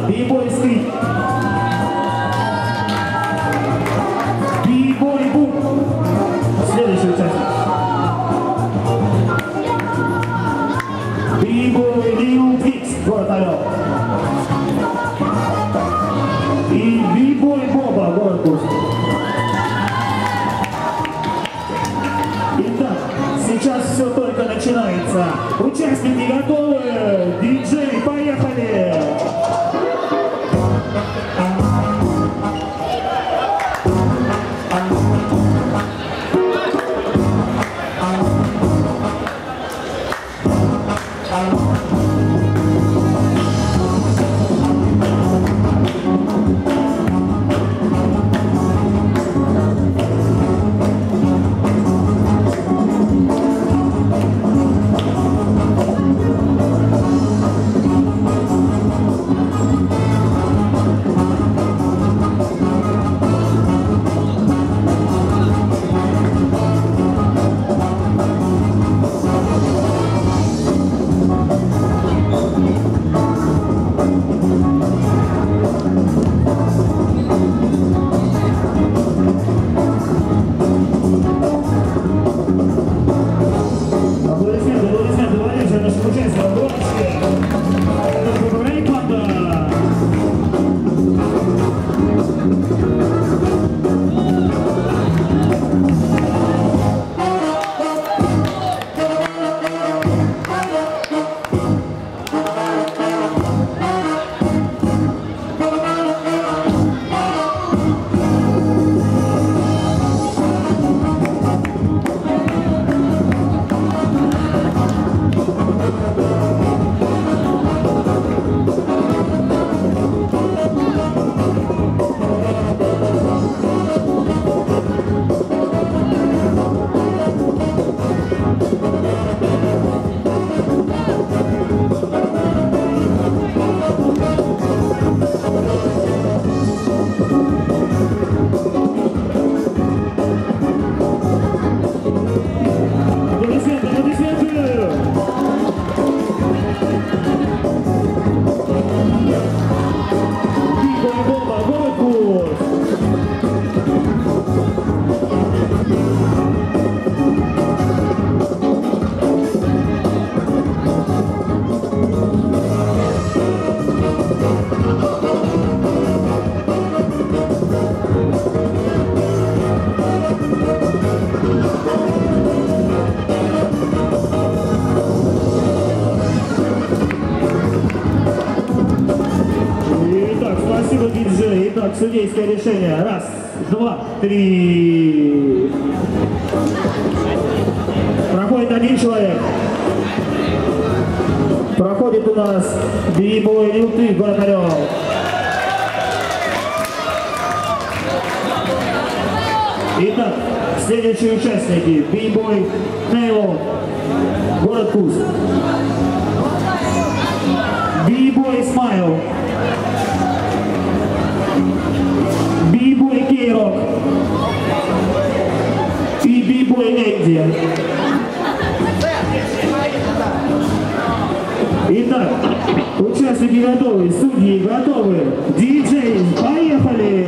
B-Boy Street. B-Boy Boom. Следующий участник. B-Boy Lil Pix, город Орел. И B-Boy Боба, город Курск. Итак, сейчас все только начинается. Участники готовы? Диджей, поехали! Итак, судейское решение. Раз, два, три. Проходит один человек. Проходит у нас B-Boy Lil Pix, город Орел. Итак, следующие участники. B-Boy Halo, город Курск. B-Boy Smile. B-Boy K-Rock и B-Boy Энди. Итак, участники готовы, судьи готовы. Диджей, поехали!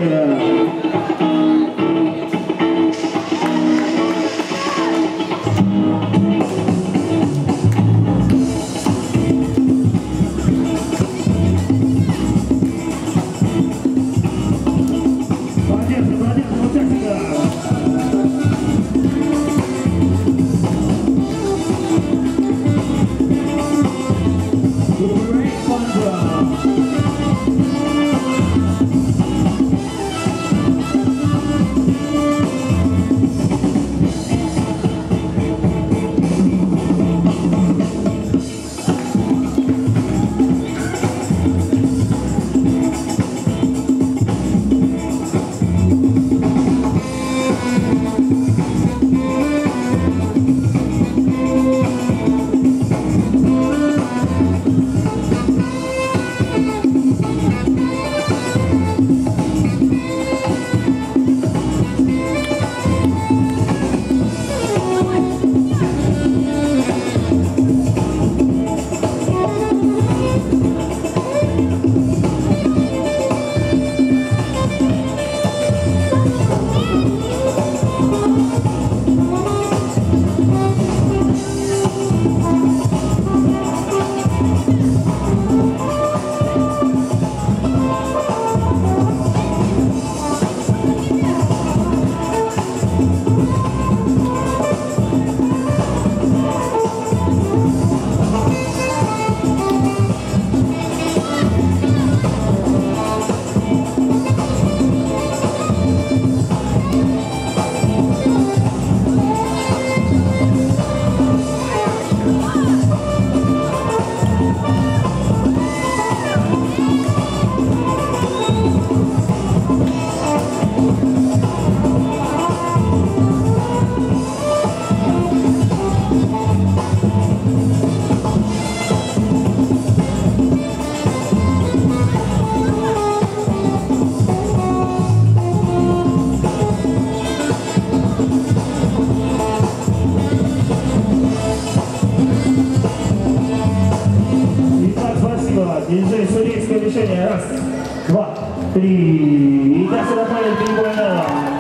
Низкое движение. Раз, два, три. И дальше Рафаэль, 3 поинта.